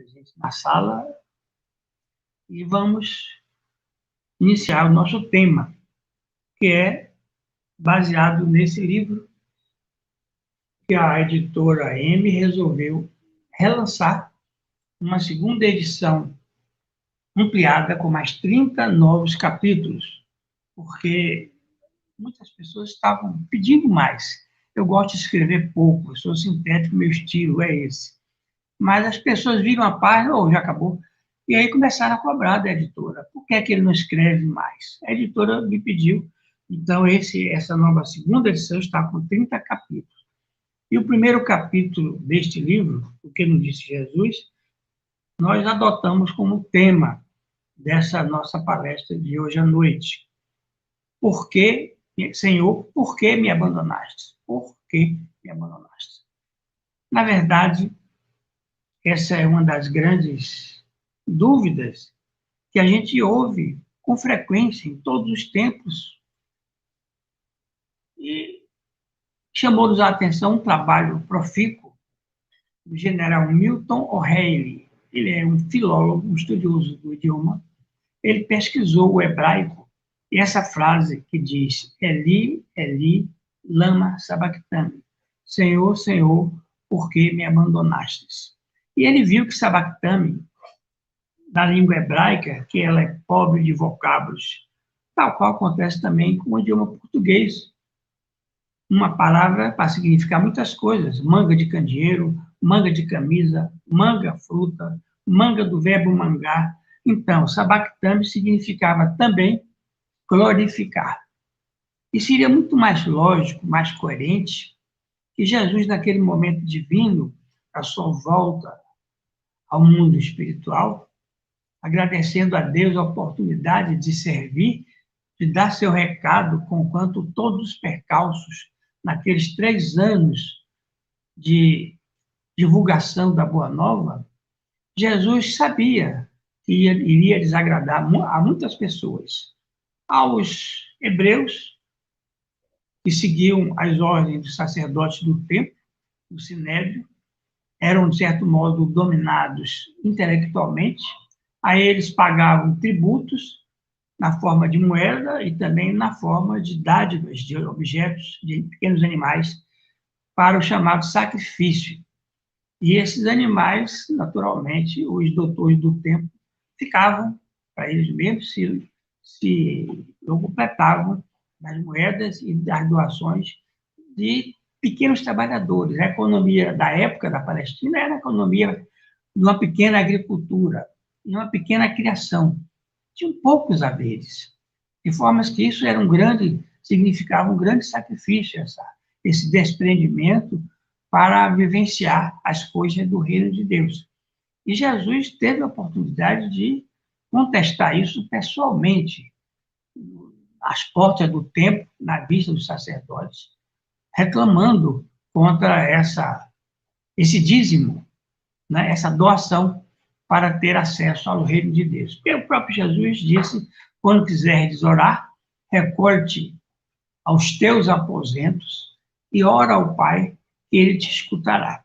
presentes na sala e vamos iniciar o nosso tema, que é baseado nesse livro que a editora M resolveu relançar uma segunda edição ampliada com mais 30 novos capítulos, porque muitas pessoas estavam pedindo mais. Eu gosto de escrever pouco, eu sou sintético, meu estilo é esse. Mas as pessoas viram a página, já acabou, e aí começaram a cobrar da editora. Por que é que ele não escreve mais? A editora me pediu, então essa nova segunda edição está com 30 capítulos. E o primeiro capítulo deste livro, O que nos disse Jesus, nós adotamos como tema dessa nossa palestra de hoje à noite. Por que, Senhor, por que me abandonaste? Por que me abandonaste? Na verdade, essa é uma das grandes dúvidas que a gente ouve com frequência em todos os tempos. E chamou-nos a atenção um trabalho profícuo do general Milton O'Reilly. Ele é um filólogo, um estudioso do idioma. Ele pesquisou o hebraico e essa frase que diz Eli, Eli, lama sabachthani. Senhor, Senhor, por que me abandonastes? E ele viu que sabachthani, na língua hebraica, que ela é pobre de vocábulos, tal qual acontece também com o idioma português. Uma palavra para significar muitas coisas: manga de candeeiro, manga de camisa, manga fruta, manga do verbo mangar. Então, sabachthani significava também glorificar. E seria muito mais lógico, mais coerente, que Jesus, naquele momento divino, a sua volta ao mundo espiritual, agradecendo a Deus a oportunidade de servir, de dar seu recado, conquanto todos os percalços naqueles 3 anos de divulgação da Boa Nova, Jesus sabia que iria desagradar a muitas pessoas. Aos hebreus, que seguiam as ordens dos sacerdotes do templo, do sinédrio, eram, de certo modo, dominados intelectualmente. A eles pagavam tributos na forma de moeda e também na forma de dádivas, de objetos, de pequenos animais, para o chamado sacrifício. E esses animais, naturalmente, os doutores do templo ficavam para eles mesmos, se completavam das moedas e das doações de pequenos trabalhadores. A economia da época da Palestina era a economia de uma pequena agricultura, de uma pequena criação. Tinham poucos haveres, de formas que isso era significava um grande sacrifício, esse desprendimento para vivenciar as coisas do reino de Deus. E Jesus teve a oportunidade de contestar isso pessoalmente, às portas do templo, na vista dos sacerdotes, reclamando contra esse dízimo, né, essa doação para ter acesso ao reino de Deus. Porque o próprio Jesus disse, quando quiseres orar, recolhe-te aos teus aposentos e ora ao Pai, que ele te escutará.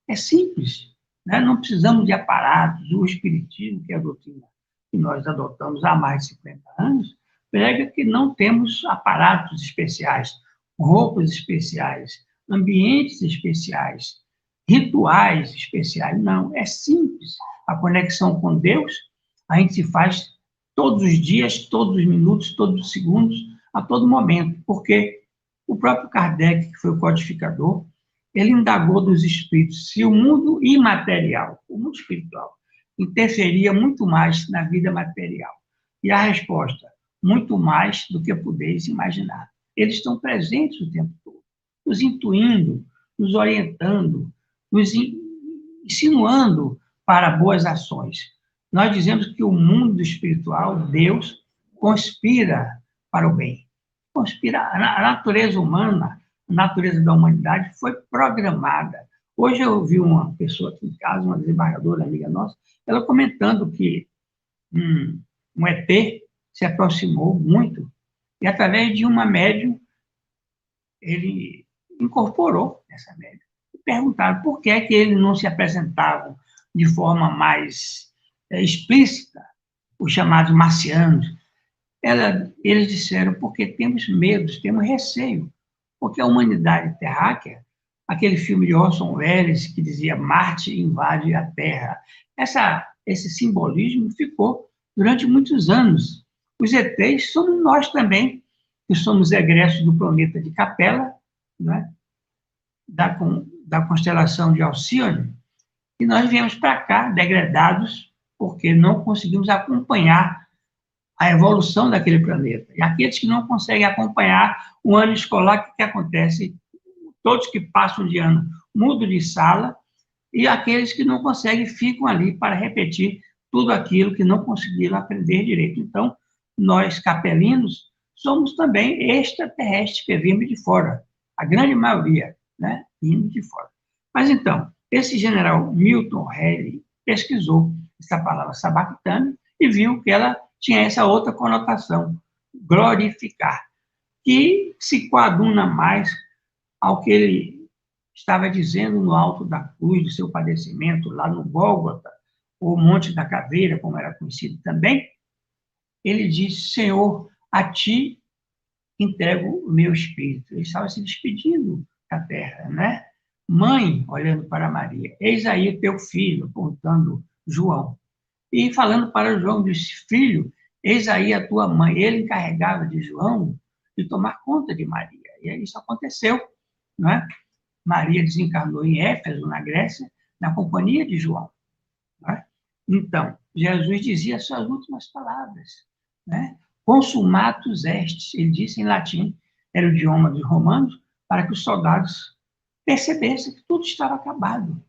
É simples, né? Não precisamos de aparatos. O Espiritismo, que é a doutrina que nós adotamos há mais de 50 anos, prega que não temos aparatos especiais, roupas especiais, ambientes especiais, rituais especiais. Não, é simples. A conexão com Deus a gente se faz todos os dias, todos os minutos, todos os segundos, a todo momento, porque o próprio Kardec, que foi o codificador, ele indagou dos espíritos se o mundo imaterial, o mundo espiritual, interferia muito mais na vida material. E a resposta, muito mais do que podeis imaginar. Eles estão presentes o tempo todo, nos intuindo, nos orientando, nos insinuando para boas ações. Nós dizemos que o mundo espiritual, Deus, conspira para o bem. Conspira. A natureza humana, a natureza da humanidade foi programada. Hoje eu ouvi uma pessoa aqui em casa, uma desembargadora amiga nossa, ela comentando que um ET se aproximou muito e, através de uma médium, ele incorporou essa médium. E perguntaram por que eles não se apresentavam de forma mais explícita os chamados marcianos. Eles disseram porque temos medo, temos receio, porque a humanidade terráquea, aquele filme de Orson Welles que dizia Marte invade a Terra, esse simbolismo ficou durante muitos anos. Os ETs somos nós também, que somos egressos do planeta de Capela, né? da constelação de Alcíone, e nós viemos para cá degradados porque não conseguimos acompanhar a evolução daquele planeta. E aqueles que não conseguem acompanhar o ano escolar, o que acontece? Todos que passam de ano mudam de sala, e aqueles que não conseguem ficam ali para repetir tudo aquilo que não conseguiram aprender direito. Então, nós, capelinos, somos também extraterrestres que vimos de fora, a grande maioria, né, vindo de fora. Mas, então, esse general Milton Haley pesquisou essa palavra sabachthani e viu que ela tinha essa outra conotação, glorificar, que se coaduna mais ao que ele estava dizendo no alto da cruz do seu padecimento, lá no Gólgota, ou Monte da Caveira, como era conhecido também. Ele disse: Senhor, a ti entrego o meu espírito. Ele estava se despedindo da terra, né? Mãe, olhando para Maria, eis aí teu filho, apontando João. E falando para João, disse: filho, eis aí a tua mãe. Ele encarregava de João de tomar conta de Maria. E aí isso aconteceu, não é? Maria desencarnou em Éfeso, na Grécia, na companhia de João. Né? Então, Jesus dizia suas últimas palavras. Né? Consumatus est, ele disse em latim, era o idioma dos romanos, para que os soldados percebessem que tudo estava acabado.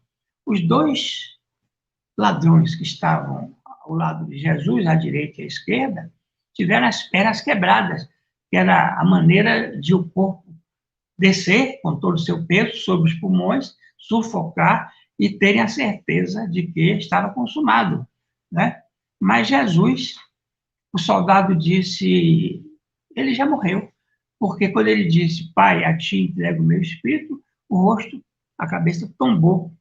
Os dois ladrões que estavam ao lado de Jesus, à direita e à esquerda, tiveram as pernas quebradas, que era a maneira de o corpo descer com todo o seu peso sobre os pulmões, sufocar e terem a certeza de que estava consumado, né? Mas Jesus, o soldado disse, ele já morreu, porque quando ele disse, Pai, a ti entrego o meu espírito, o rosto, a cabeça tombou.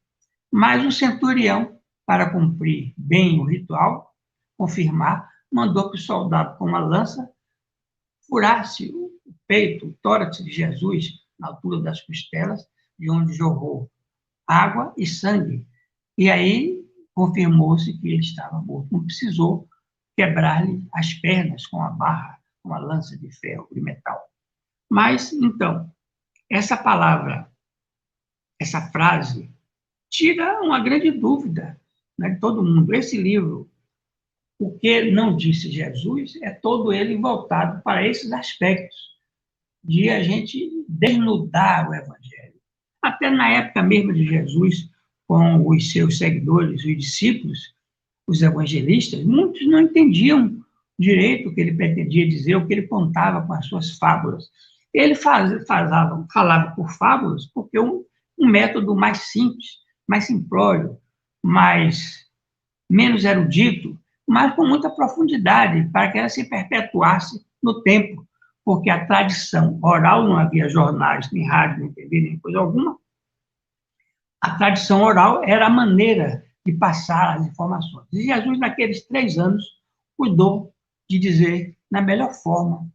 Mas o centurião, para cumprir bem o ritual, confirmar, mandou que o soldado, com uma lança, furasse o peito, o tórax de Jesus, na altura das costelas, de onde jorrou água e sangue. E aí confirmou-se que ele estava morto. Não precisou quebrar-lhe as pernas com a barra, com a lança de ferro e metal. Mas, então, essa palavra, essa frase, tira uma grande dúvida, né, de todo mundo. Esse livro, o que não disse Jesus, é todo ele voltado para esses aspectos, de a gente desnudar o Evangelho. Até na época mesmo de Jesus, com os seus seguidores, os discípulos, os evangelistas, muitos não entendiam direito o que ele pretendia dizer, o que ele contava com as suas fábulas. Ele falava por fábulas porque um método mais simples, mais simplório, menos erudito, mas com muita profundidade, para que ela se perpetuasse no tempo, porque a tradição oral, não havia jornais, nem rádio, nem TV, nem coisa alguma, a tradição oral era a maneira de passar as informações. E Jesus, naqueles 3 anos, cuidou de dizer, na melhor forma,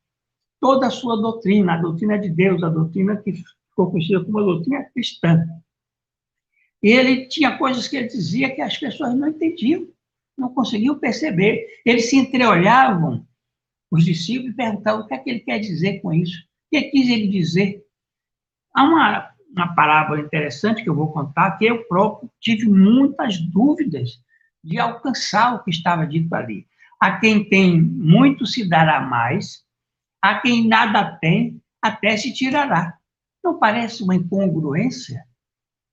toda a sua doutrina, a doutrina de Deus, a doutrina que ficou conhecida como a doutrina cristã. E ele tinha coisas que ele dizia que as pessoas não entendiam, não conseguiam perceber. Eles se entreolhavam, os discípulos, e perguntavam o que é que ele quer dizer com isso, o que quis ele dizer. Há uma parábola interessante que eu vou contar, que eu próprio tive muitas dúvidas de alcançar o que estava dito ali. A quem tem muito se dará mais, a quem nada tem, até se tirará. Não parece uma incongruência?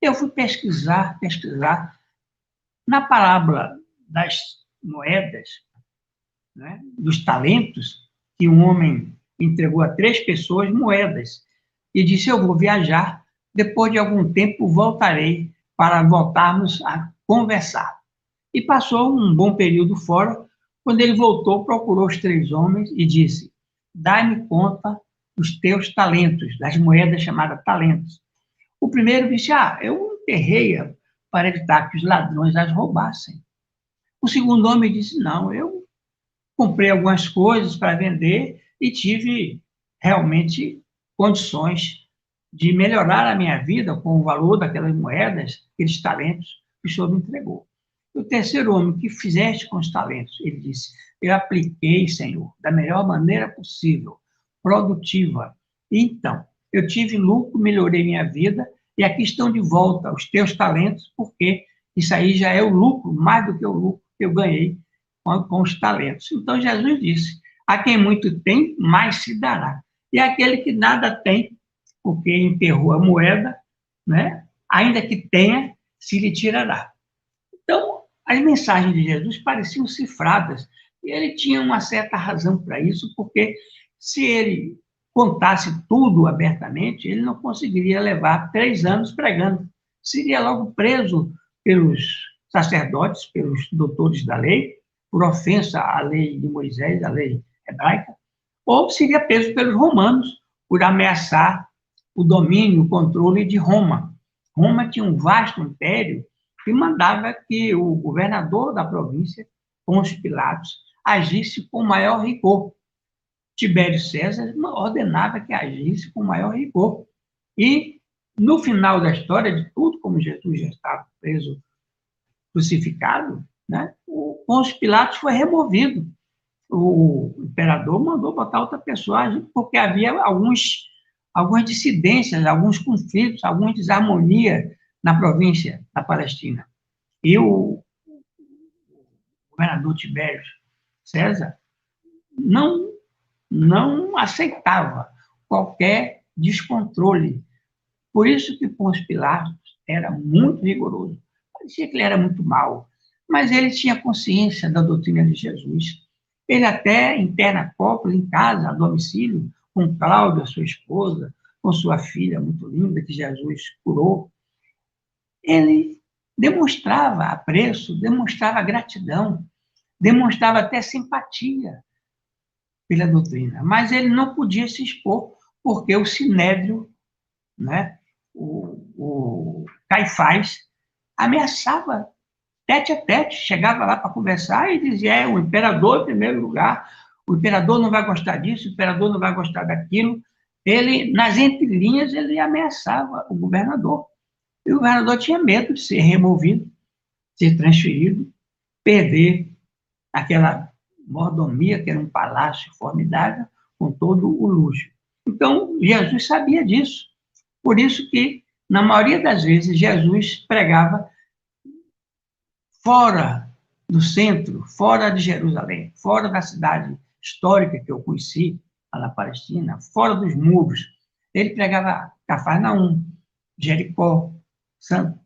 Eu fui pesquisar. Na parábola das moedas, né, dos talentos, que um homem entregou a 3 pessoas moedas e disse, eu vou viajar, depois de algum tempo voltarei para voltarmos a conversar. E passou um bom período fora, quando ele voltou, procurou os 3 homens e disse, dai-me conta dos teus talentos, das moedas chamadas talentos. O primeiro disse, eu enterrei para evitar que os ladrões as roubassem. O segundo homem disse, não, eu comprei algumas coisas para vender e tive realmente condições de melhorar a minha vida com o valor daquelas moedas, aqueles talentos que o Senhor me entregou. O terceiro homem, que fizeste com os talentos? Ele disse, eu apliquei, Senhor, da melhor maneira possível, produtiva. Então, eu tive lucro, melhorei minha vida, e aqui estão de volta os teus talentos, porque isso aí já é o lucro, mais do que o lucro que eu ganhei com os talentos. Então, Jesus disse, a quem muito tem, mais se dará. E aquele que nada tem, porque enterrou a moeda, né? Ainda que tenha, se lhe tirará. Então, as mensagens de Jesus pareciam cifradas, e ele tinha uma certa razão para isso, porque se ele contasse tudo abertamente, ele não conseguiria levar 3 anos pregando. Seria logo preso pelos sacerdotes, pelos doutores da lei, por ofensa à lei de Moisés, à lei hebraica, ou seria preso pelos romanos, por ameaçar o domínio, o controle de Roma. Roma tinha um vasto império que mandava que o governador da província, Pôncio Pilatos, agisse com maior rigor. Tibério César ordenava que agisse com maior rigor. E, no final da história de tudo, como Jesus já estava preso, crucificado, né, o Pôncio Pilatos foi removido. O imperador mandou botar outra pessoa, porque havia algumas dissidências, alguns conflitos, alguma desarmonia na província da Palestina. E o governador Tibério César não aceitava qualquer descontrole. Por isso que Pôncio Pilatos era muito rigoroso. Parecia que ele era muito mau, mas ele tinha consciência da doutrina de Jesus. Ele até interna Cópula em casa, a domicílio, com Cláudia, sua esposa, com sua filha muito linda, que Jesus curou. Ele demonstrava apreço, demonstrava gratidão, demonstrava até simpatia pela doutrina, mas ele não podia se expor, porque o Sinédrio, né, o Caifás, ameaçava tete a tete, chegava lá para conversar e dizia, o imperador em primeiro lugar, o imperador não vai gostar disso, o imperador não vai gostar daquilo. Ele, nas entrelinhas, ele ameaçava o governador. E o governador tinha medo de ser removido, ser transferido, perder aquela mordomia, que era um palácio formidável, com todo o luxo. Então, Jesus sabia disso. Por isso que, na maioria das vezes, Jesus pregava fora do centro, fora de Jerusalém, fora da cidade histórica que eu conheci, lá na Palestina, fora dos muros. Ele pregava Cafarnaum, Jericó,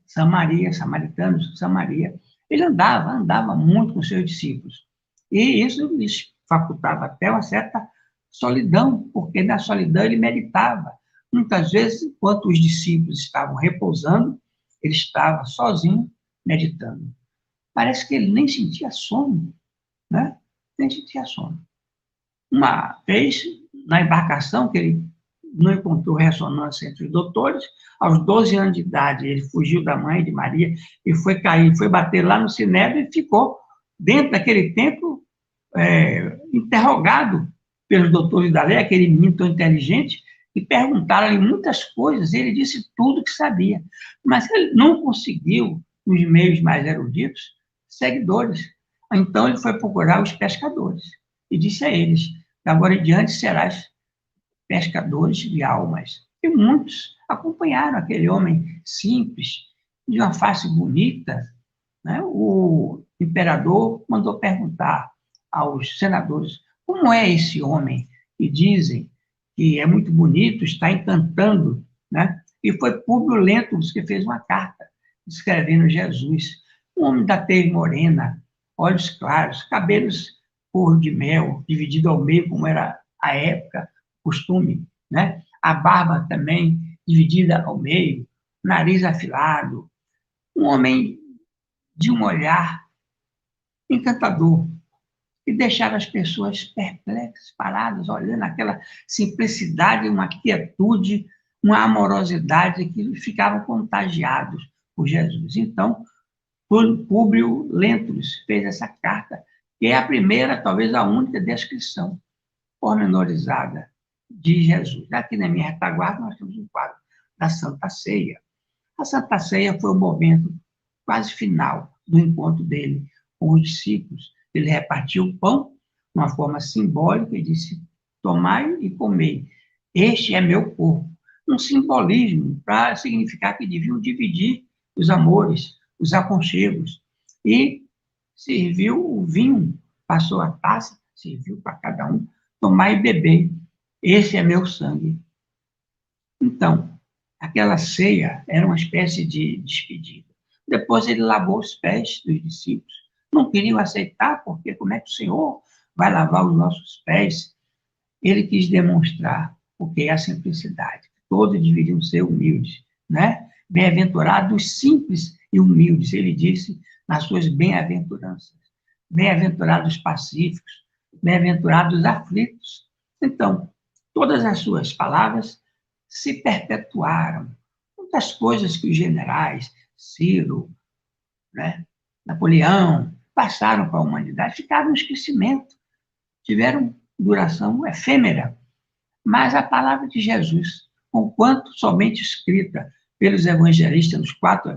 Samaria, samaritanos, Samaria. Ele andava muito com seus discípulos. E isso lhes facultava até uma certa solidão, porque na solidão ele meditava. Muitas vezes, enquanto os discípulos estavam repousando, ele estava sozinho meditando. Parece que ele nem sentia sono, né? Nem sentia sono. Uma vez, na embarcação, que ele não encontrou ressonância entre os doutores, aos 12 anos de idade, ele fugiu da mãe de Maria e foi cair, foi bater lá no Sinédrio e ficou dentro daquele templo interrogado pelos doutores da lei, aquele menino tão inteligente, e perguntaram-lhe muitas coisas, ele disse tudo que sabia, mas ele não conseguiu, nos meios mais eruditos, seguidores. Então ele foi procurar os pescadores e disse a eles, agora em diante serás pescadores de almas. E muitos acompanharam aquele homem simples, de uma face bonita, né? O imperador mandou perguntar aos senadores, como é esse homem? E dizem que é muito bonito, está encantando, né? E foi Públio Lentulus que fez uma carta, escrevendo Jesus, um homem da tez morena, olhos claros, cabelos cor de mel, dividido ao meio, como era a época, costume, né? A barba também dividida ao meio, nariz afilado, um homem de um olhar encantador, e deixava as pessoas perplexas, paradas, olhando aquela simplicidade, uma quietude, uma amorosidade que ficavam contagiados por Jesus. Então, Públio Lentulus fez essa carta, que é a primeira, talvez a única descrição pormenorizada de Jesus. Aqui na minha retaguarda nós temos um quadro da Santa Ceia. A Santa Ceia foi o momento quase final do encontro dele com os discípulos. Ele repartiu o pão de uma forma simbólica e disse: tomai e comei, este é meu corpo. Um simbolismo para significar que deviam dividir os amores, os aconchegos. E serviu o vinho, passou a taça, serviu para cada um, tomai e beber, esse é meu sangue. Então, aquela ceia era uma espécie de despedida. Depois ele lavou os pés dos discípulos. Não queriam aceitar, porque como é que o Senhor vai lavar os nossos pés? Ele quis demonstrar o que é a simplicidade. Todos deveriam ser humildes, né? Bem-aventurados simples e humildes, ele disse nas suas bem-aventuranças. Bem-aventurados pacíficos, bem-aventurados aflitos. Então, todas as suas palavras se perpetuaram. Muitas coisas que os generais, Ciro, né, Napoleão, passaram para a humanidade, ficaram no esquecimento, tiveram duração efêmera. Mas a palavra de Jesus, conquanto somente escrita pelos evangelistas, nos 4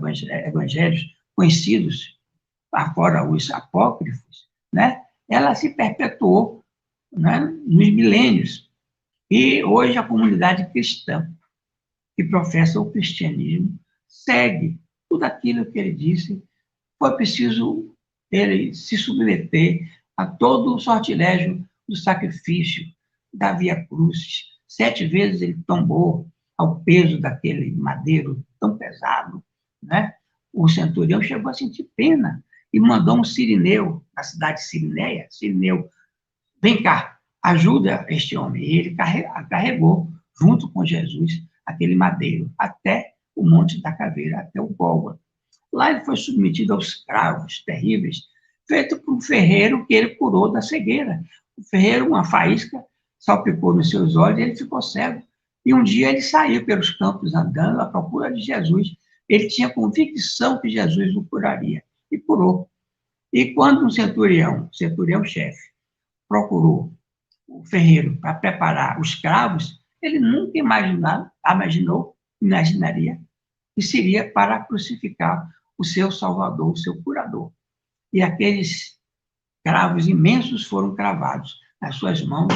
evangelhos conhecidos, afora os apócrifos, né, ela se perpetuou, né, nos milênios. E hoje a comunidade cristã, que professa o cristianismo, segue tudo aquilo que ele disse. Foi preciso ele se submeter a todo o sortilégio do sacrifício, da via crucis. 7 vezes ele tombou ao peso daquele madeiro tão pesado, né? O centurião chegou a sentir pena e mandou um sirineu, da cidade de Sirineia, Sirineu, vem cá, ajuda este homem. E ele carregou, junto com Jesus, aquele madeiro, até o Monte da Caveira, até o Gólgota. Lá ele foi submetido aos cravos terríveis, feito por um ferreiro que ele curou da cegueira. O ferreiro, uma faísca, salpicou nos seus olhos e ele ficou cego. E um dia ele saiu pelos campos andando à procura de Jesus. Ele tinha convicção que Jesus o curaria e curou. E quando um centurião-chefe, procurou o ferreiro para preparar os cravos, ele nunca imaginaria que seria para crucificar o seu Salvador, o seu curador. E aqueles cravos imensos foram cravados nas suas mãos,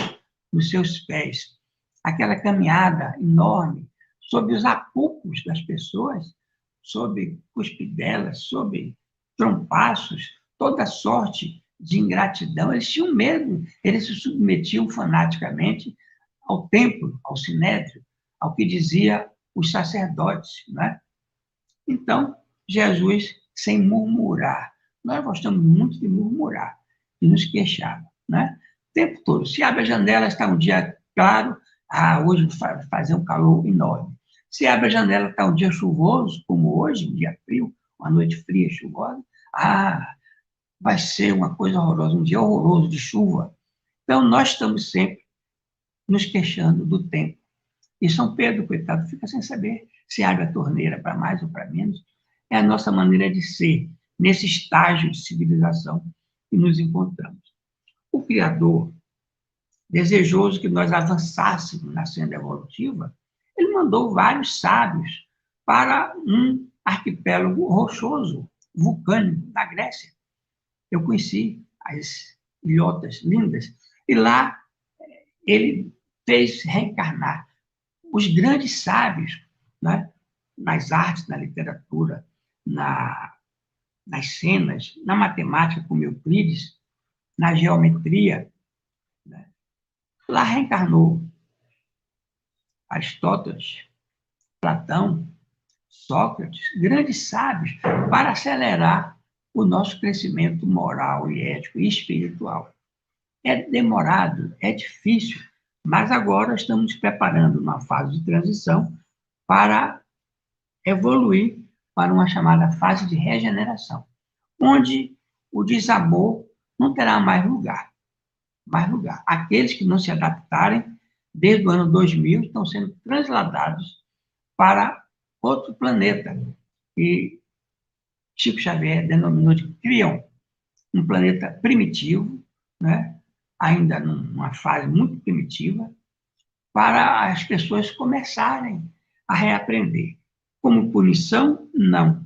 nos seus pés. Aquela caminhada enorme, sob os apupos das pessoas, sob cuspidelas, sob trompaços, toda sorte de ingratidão. Eles tinham medo, eles se submetiam fanaticamente ao templo, ao sinédrio, ao que dizia os sacerdotes, né? Então, Jesus, sem murmurar, nós gostamos muito de murmurar e nos queixar, né? O tempo todo. Se abre a janela, está um dia claro, hoje vai fazer um calor enorme. Se abre a janela, está um dia chuvoso, como hoje, um dia frio, uma noite fria, chuvosa, vai ser uma coisa horrorosa, um dia horroroso de chuva. Então, nós estamos sempre nos queixando do tempo. E São Pedro, coitado, fica sem saber se abre a torneira para mais ou para menos. É a nossa maneira de ser, nesse estágio de civilização que nos encontramos. O Criador, desejoso que nós avançássemos na senda evolutiva, ele mandou vários sábios para um arquipélago rochoso, vulcânico, na Grécia. Eu conheci as ilhotas lindas, e lá ele fez reencarnar os grandes sábios, né? Nas artes, na literatura, nas cenas, na matemática, como Euclides, na geometria. Né? Lá reencarnou Aristóteles, Platão, Sócrates, grandes sábios, para acelerar o nosso crescimento moral e ético e espiritual. É demorado, é difícil, mas agora estamos nos preparando numa fase de transição para evoluir para uma chamada fase de regeneração, onde o desamor não terá mais lugar. Aqueles que não se adaptarem, desde o ano 2000, estão sendo transladados para outro planeta. E Chico Xavier denominou de Crion, um planeta primitivo, né? Ainda numa fase muito primitiva, para as pessoas começarem a reaprender. Como punição, não.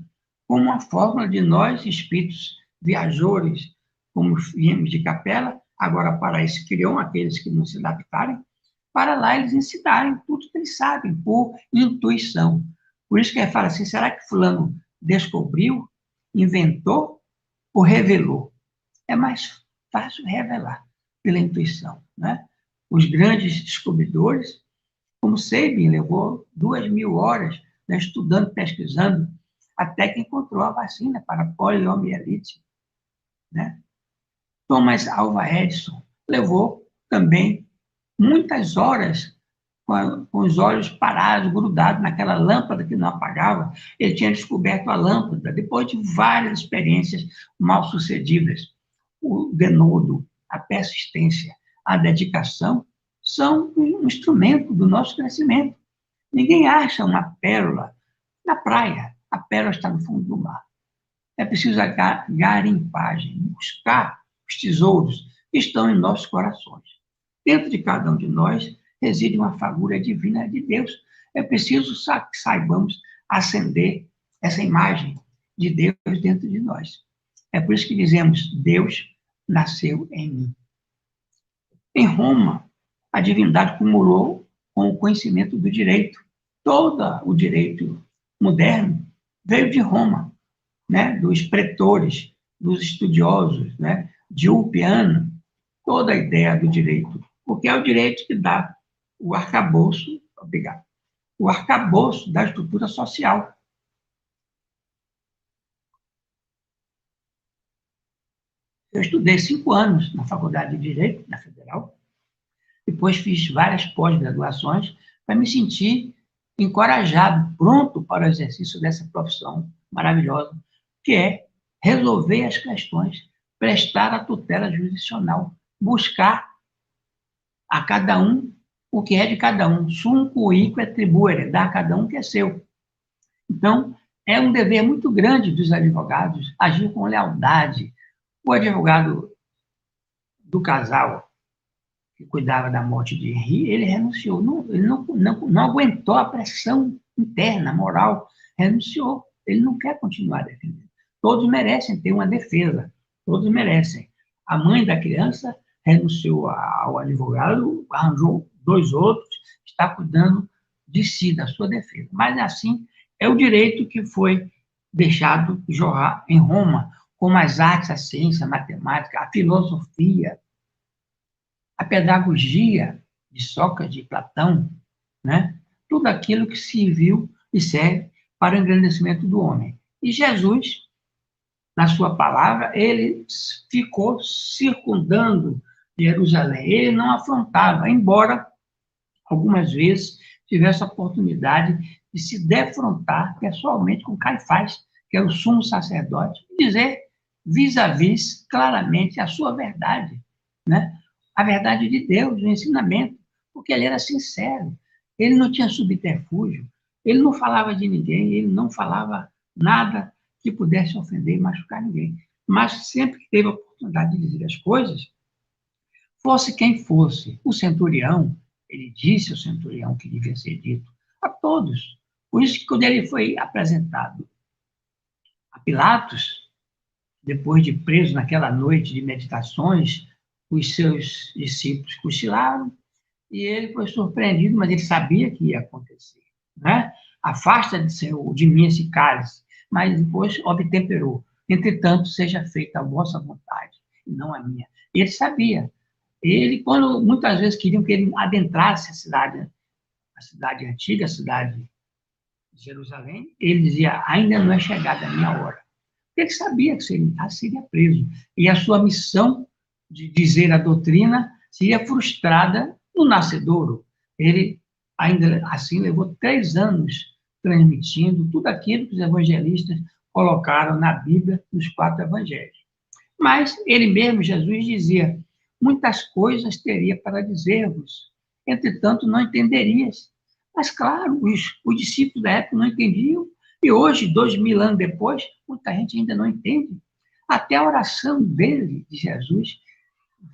Como uma forma de nós, espíritos viajores, como viemos de capela, agora para esse criam aqueles que não se adaptarem, para lá eles ensinarem tudo que eles sabem, por intuição. Por isso que ele fala assim, será que fulano descobriu, inventou ou revelou? É mais fácil revelar pela intuição, né? Os grandes descobridores, como Sabin, levou 2.000 horas, né, estudando, pesquisando, até que encontrou a vacina para a poliomielite, né? Thomas Alva Edison levou também muitas horas com os olhos parados, grudados naquela lâmpada que não apagava. Ele tinha descoberto a lâmpada depois de várias experiências mal sucedidas. O denodo, a persistência, a dedicação são um instrumento do nosso crescimento. Ninguém acha uma pérola na praia. A pérola está no fundo do mar. É preciso a garimpagem, buscar os tesouros que estão em nossos corações. Dentro de cada um de nós reside uma fagulha divina de Deus. É preciso que saibamos acender essa imagem de Deus dentro de nós. É por isso que dizemos, Deus nasceu em mim. Em Roma, a divindade cumulou com o conhecimento do direito. Todo o direito moderno veio de Roma, né? Dos pretores, dos estudiosos, né? De Ulpiano, toda a ideia do direito, porque é o direito que dá o arcabouço, obrigado, o arcabouço da estrutura social. Eu estudei 5 anos na Faculdade de Direito, na Federal, depois fiz várias pós-graduações para me sentir encorajado, pronto para o exercício dessa profissão maravilhosa, que é resolver as questões, prestar a tutela jurisdicional, buscar a cada um o que é de cada um. Sum cuique et tribuere, dar a cada um o que é seu. Então, é um dever muito grande dos advogados agir com lealdade. O advogado do casal que cuidava da morte de Henri, ele renunciou. Ele não aguentou a pressão interna, moral, renunciou. Ele não quer continuar defendendo. Todos merecem ter uma defesa, todos merecem. A mãe da criança renunciou ao advogado, arranjou 2 outros, está cuidando de si, da sua defesa. Mas, assim, é o direito que foi deixado jorrar em Roma, como as artes, a ciência, a matemática, a filosofia, a pedagogia de Sócrates, de Platão, né? Tudo aquilo que serviu e serve para o engrandecimento do homem. E Jesus, na sua palavra, ele ficou circundando Jerusalém. Ele não afrontava, embora algumas vezes tivesse a oportunidade de se defrontar pessoalmente com Caifás, que é o sumo sacerdote, e dizer vis-à-vis claramente a sua verdade, né? A verdade de Deus, o ensinamento, porque ele era sincero, ele não tinha subterfúgio, ele não falava de ninguém, ele não falava nada que pudesse ofender e machucar ninguém. Mas sempre que teve a oportunidade de dizer as coisas, fosse quem fosse, o centurião, ele disse ao centurião que devia ser dito a todos. Por isso que quando ele foi apresentado a Pilatos, depois de preso naquela noite de meditações, os seus discípulos cochilaram e ele foi surpreendido, mas ele sabia que ia acontecer, né? Afasta de mim esse cálice, mas depois obtemperou. Entretanto, seja feita a vossa vontade, e não a minha. Ele sabia. Ele, quando muitas vezes queriam que ele adentrasse a cidade antiga, a cidade de Jerusalém, ele dizia, ainda não é chegada a minha hora. Ele sabia que se ele entrasse, seria preso. E a sua missão de dizer a doutrina seria frustrada no nascedouro. Ele, ainda assim, levou 3 anos transmitindo tudo aquilo que os evangelistas colocaram na Bíblia, nos 4 evangelhos. Mas ele mesmo, Jesus, dizia, muitas coisas teria para dizer-vos, entretanto não entenderias. Mas, claro, os discípulos da época não entendiam, E hoje, 2000 anos depois, muita gente ainda não entende. Até a oração dele, de Jesus,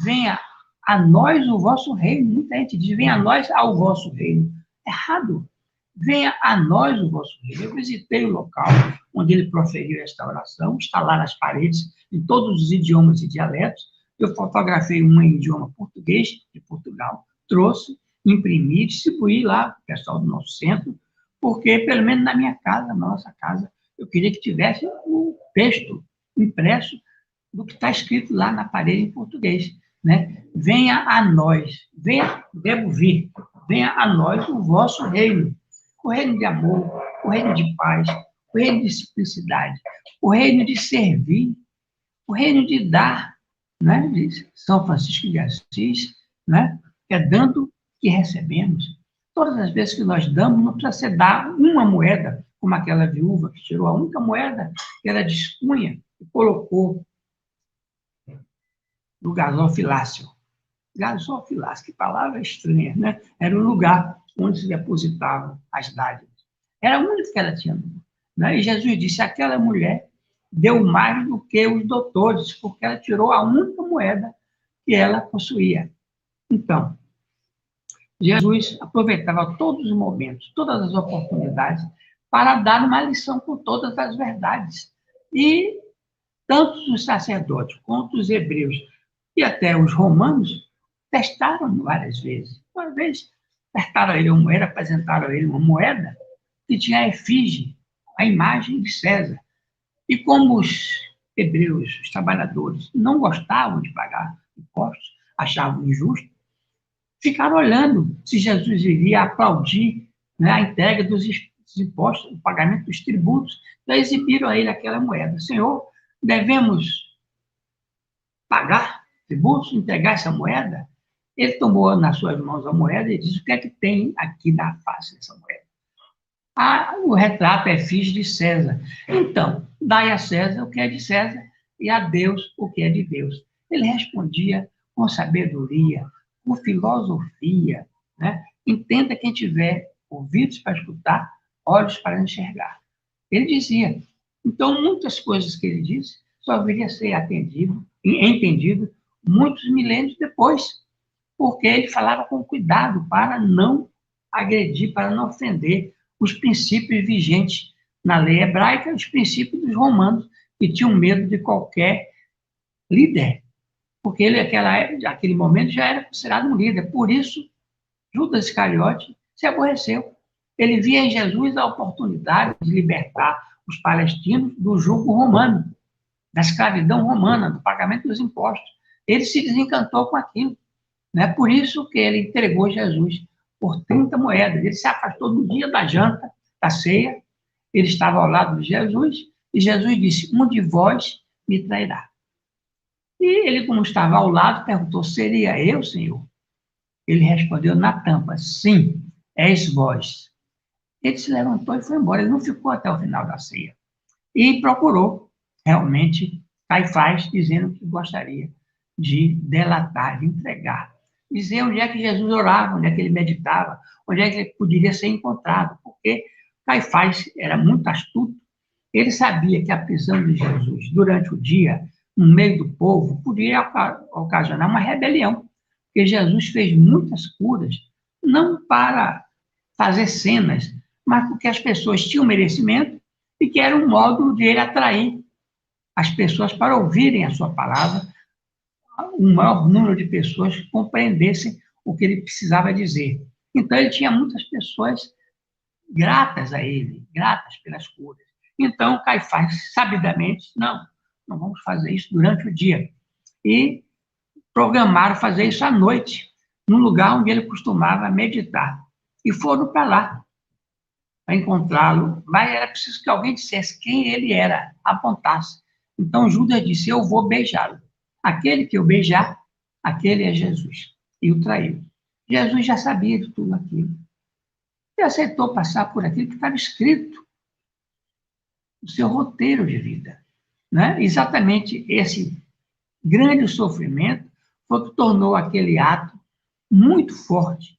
venha a nós o vosso reino. Muita gente diz, venha a nós ao vosso reino. Errado. Venha a nós o vosso reino. Eu visitei o local onde ele proferiu esta oração, está lá nas paredes, em todos os idiomas e dialetos. Eu fotografei uma em idioma português, de Portugal, trouxe, imprimi, distribuí lá para o pessoal do nosso centro, porque, pelo menos na minha casa, na nossa casa, eu queria que tivesse o texto impresso do que está escrito lá na parede em português, né? Venha a nós, venha, devo vir, venha a nós o vosso reino, o reino de amor, o reino de paz, o reino de simplicidade, o reino de servir, o reino de dar, né? De São Francisco de Assis, né? É dando que recebemos. Todas as vezes que nós damos, não precisa ser dar uma moeda, como aquela viúva que tirou a única moeda que era de escunha e colocou no gasofilácio. Gasofilácio, que palavra estranha, né? Era o lugar onde se depositavam as dádivas. Era a única que ela tinha. Né? E Jesus disse, aquela mulher deu mais do que os doutores, porque ela tirou a única moeda que ela possuía. Então, Jesus aproveitava todos os momentos, todas as oportunidades, para dar uma lição com todas as verdades. E tanto os sacerdotes quanto os hebreus e até os romanos testaram várias vezes. Uma vez testaram ele uma moeda, apresentaram a ele uma moeda que tinha a efígie, a imagem de César. E como os hebreus, os trabalhadores, não gostavam de pagar impostos, achavam injusto, ficaram olhando se Jesus iria aplaudir, né, a entrega dos impostos, o pagamento dos tributos. Então, exibiram a ele aquela moeda. Senhor, devemos pagar tributos, entregar essa moeda? Ele tomou nas suas mãos a moeda e disse, o que é que tem aqui na face dessa moeda? O retrato é efígie de César. Então, dai a César o que é de César e a Deus o que é de Deus. Ele respondia com sabedoria, com filosofia, né? Entenda quem tiver ouvidos para escutar, olhos para enxergar. Ele dizia. Então, muitas coisas que ele disse só viria a ser entendido muitos milênios depois, porque ele falava com cuidado para não agredir, para não ofender os princípios vigentes na lei hebraica, os princípios dos romanos, que tinham medo de qualquer líder, porque ele, naquele momento, já era considerado um líder. Por isso, Judas Iscariote se aborreceu. Ele via em Jesus a oportunidade de libertar os palestinos do jugo romano, da escravidão romana, do pagamento dos impostos. Ele se desencantou com aquilo. Né? Por isso que ele entregou Jesus por 30 moedas. Ele se afastou no dia da janta, da ceia. Ele estava ao lado de Jesus, e Jesus disse, um de vós me trairá. E ele, como estava ao lado, perguntou, seria eu, Senhor? Ele respondeu na tampa, sim, és vós. Ele se levantou e foi embora. Ele não ficou até o final da ceia. E procurou, realmente, Caifás, dizendo que gostaria de delatar, de entregar. Dizer onde é que Jesus orava, onde é que ele meditava, onde é que ele poderia ser encontrado. Porque Caifás era muito astuto. Ele sabia que a prisão de Jesus, durante o dia, no meio do povo, podia ocasionar uma rebelião. Porque Jesus fez muitas curas, não para fazer cenas, mas porque as pessoas tinham merecimento e que era um modo de ele atrair as pessoas para ouvirem a sua palavra, um maior número de pessoas que compreendessem o que ele precisava dizer. Então, ele tinha muitas pessoas gratas a ele, gratas pelas curas. Então, Caifás, sabidamente, não vamos fazer isso durante o dia. E programaram fazer isso à noite, no lugar onde ele costumava meditar. E foram para lá, para encontrá-lo, mas era preciso que alguém dissesse quem ele era, apontasse. Então Judas disse, eu vou beijá-lo. Aquele que eu beijar, aquele é Jesus. E o traiu. Jesus já sabia de tudo aquilo. E aceitou passar por aquilo que estava escrito no seu roteiro de vida. Né? Exatamente esse grande sofrimento foi o que tornou aquele ato muito forte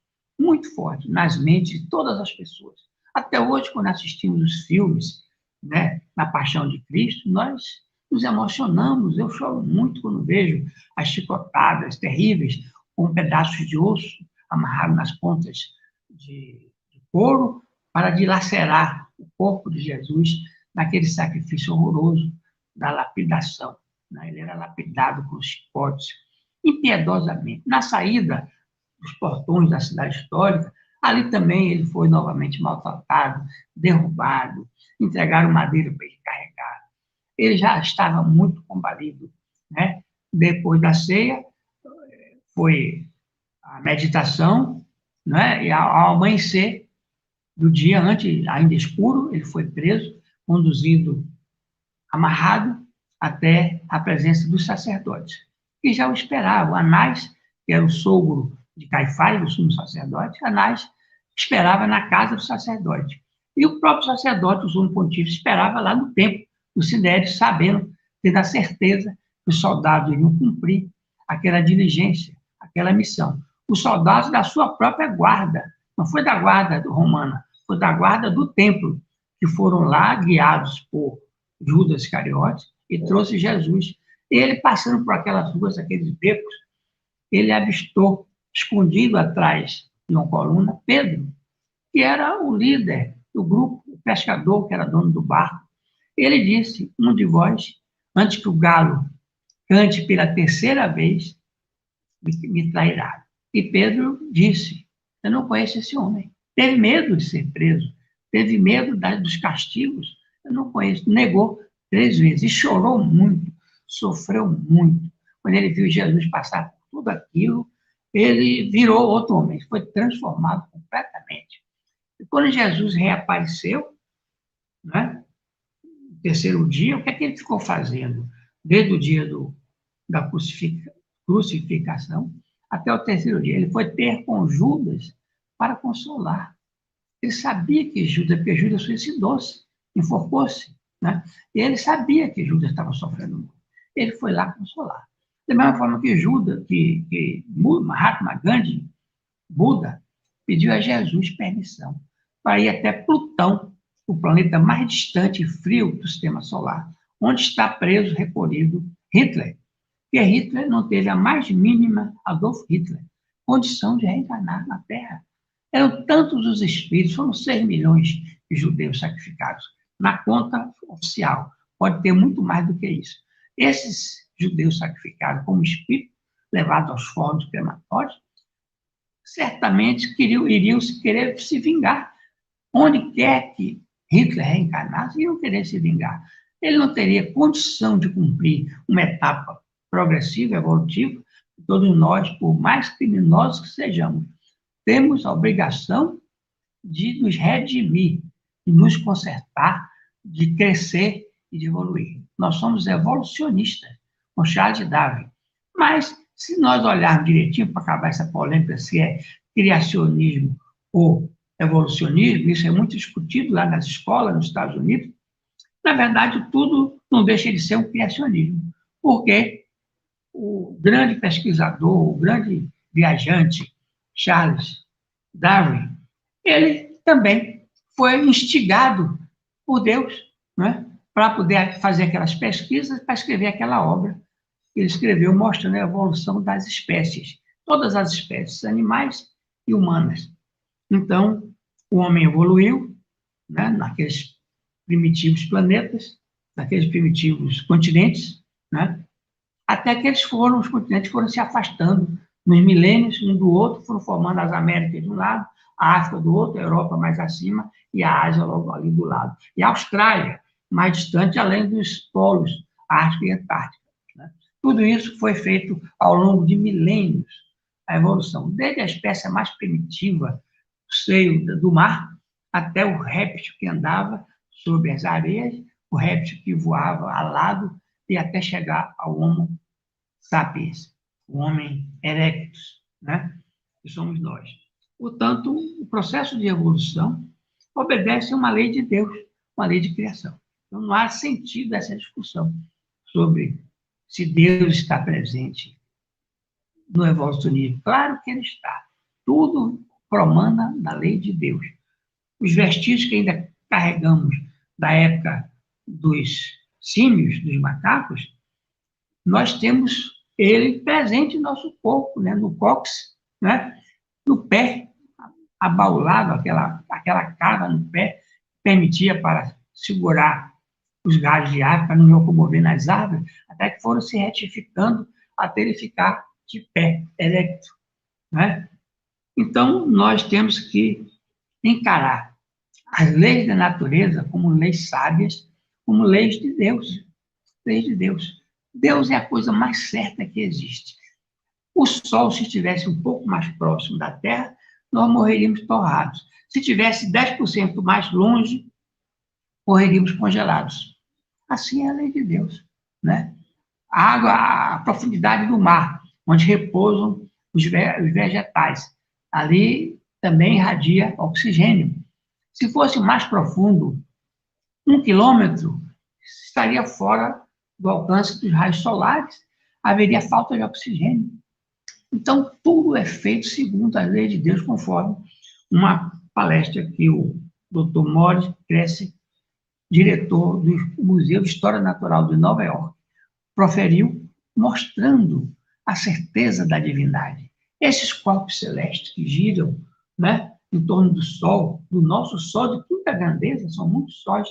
nas mentes de todas as pessoas. Até hoje, quando assistimos os filmes né, na paixão de Cristo, nós nos emocionamos. Eu choro muito quando vejo as chicotadas terríveis com pedaços de osso amarrados nas pontas de couro para dilacerar o corpo de Jesus naquele sacrifício horroroso da lapidação. Né? Ele era lapidado com chicotes, impiedosamente. Na saída dos portões da cidade histórica, ali também ele foi novamente maltratado, derrubado, entregaram madeira para ele carregar. Ele já estava muito combalido, né? Depois da ceia, foi a meditação, né? E ao amanhecer do dia, antes, ainda escuro, ele foi preso, conduzido, amarrado, até a presença dos sacerdotes, que já o esperavam. Anás, que era o sogro de Caifás, o sumo sacerdote, Anás esperava na casa do sacerdote. E o próprio sacerdote, o sumo pontífice, esperava lá no templo, no Sinédrio, sabendo, tendo a certeza que os soldados iriam cumprir aquela diligência, aquela missão. Os soldados da sua própria guarda, não foi da guarda romana, foi da guarda do templo, que foram lá guiados por Judas Iscariote e trouxe Jesus. Ele, passando por aquelas ruas, aqueles becos, ele avistou, escondido atrás de uma coluna, Pedro, que era o líder do grupo, o pescador, que era dono do barco. Ele disse: um de vós, antes que o galo cante pela terceira vez, me trairá. E Pedro disse: eu não conheço esse homem. Teve medo de ser preso, teve medo dos castigos, eu não conheço. Negou 3 vezes e chorou muito, sofreu muito. Quando ele viu Jesus passar por tudo aquilo, ele virou outro homem, foi transformado completamente. E quando Jesus reapareceu, né, no terceiro dia, o que é que ele ficou fazendo? Desde o dia da crucificação até o terceiro dia. Ele foi ter com Judas para consolar. Ele sabia que Judas, porque Judas suicidou-se, enforcou-se, né? E ele sabia que Judas estava sofrendo muito. Ele foi lá consolar. Da mesma forma que Judas, que Mahatma Gandhi, Buda, pediu a Jesus permissão para ir até Plutão, o planeta mais distante e frio do sistema solar, onde está preso, recolhido, Hitler. Porque Hitler não teve a mais mínima, Adolf Hitler, condição de reencarnar na Terra. Eram tantos os espíritos, foram 6 milhões de judeus sacrificados. Na conta oficial, pode ter muito mais do que isso. Esses judeus sacrificados como espírito, levados aos fornos crematórios, certamente iriam querer se vingar. Onde quer que Hitler reencarnasse, iriam querer se vingar. Ele não teria condição de cumprir uma etapa progressiva, evolutiva. Todos nós, por mais criminosos que sejamos, temos a obrigação de nos redimir, de nos consertar, de crescer e de evoluir. Nós somos evolucionistas, com Charles Darwin. Mas, se nós olharmos direitinho para acabar essa polêmica, se é criacionismo ou evolucionismo, isso é muito discutido lá nas escolas, nos Estados Unidos, na verdade, tudo não deixa de ser um criacionismo, porque o grande pesquisador, o grande viajante, Charles Darwin, ele também foi instigado por Deus, né, para poder fazer aquelas pesquisas, para escrever aquela obra que ele escreveu mostrando a evolução das espécies, todas as espécies, animais e humanas. Então, o homem evoluiu, né, naqueles primitivos planetas, naqueles primitivos continentes, né, até que os continentes foram se afastando nos milênios, um do outro, foram formando as Américas de um lado, a África do outro, a Europa mais acima e a Ásia logo ali do lado. E a Austrália, mais distante, além dos polos Ártico e Antártico. Né? Tudo isso foi feito ao longo de milênios, a evolução, desde a espécie mais primitiva, o seio do mar, até o réptil que andava sobre as areias, o réptil que voava alado, e até chegar ao Homo sapiens, o homem erectus, né? Que somos nós. Portanto, o processo de evolução obedece a uma lei de Deus, uma lei de criação. Então, não há sentido essa discussão sobre se Deus está presente no evolucionismo. Claro que ele está. Tudo promana da lei de Deus. Os vestígios que ainda carregamos da época dos símios, dos macacos, nós temos ele presente no nosso corpo, né? No cóccix, né? No pé, abaulado, aquela cava no pé, permitia para segurar os galhos de árvore, para não locomover nas árvores, até que foram se retificando até ele ficar de pé, erecto, né? Então, nós temos que encarar as leis da natureza como leis sábias, como leis de Deus. Leis de Deus. Deus é a coisa mais certa que existe. O Sol, se estivesse um pouco mais próximo da Terra, nós morreríamos torrados. Se tivesse 10% mais longe, morreríamos congelados. Assim é a lei de Deus, né? A água, a profundidade do mar, onde repousam os vegetais. Ali também irradia oxigênio. Se fosse mais profundo, 1 quilômetro, estaria fora do alcance dos raios solares, haveria falta de oxigênio. Então, tudo é feito segundo a lei de Deus, conforme uma palestra que o Dr. Morris Cressy, diretor do Museu de História Natural de Nova York, proferiu, mostrando a certeza da divindade. Esses corpos celestes que giram, né, em torno do Sol, do nosso Sol de quinta grandeza, são muitos sóis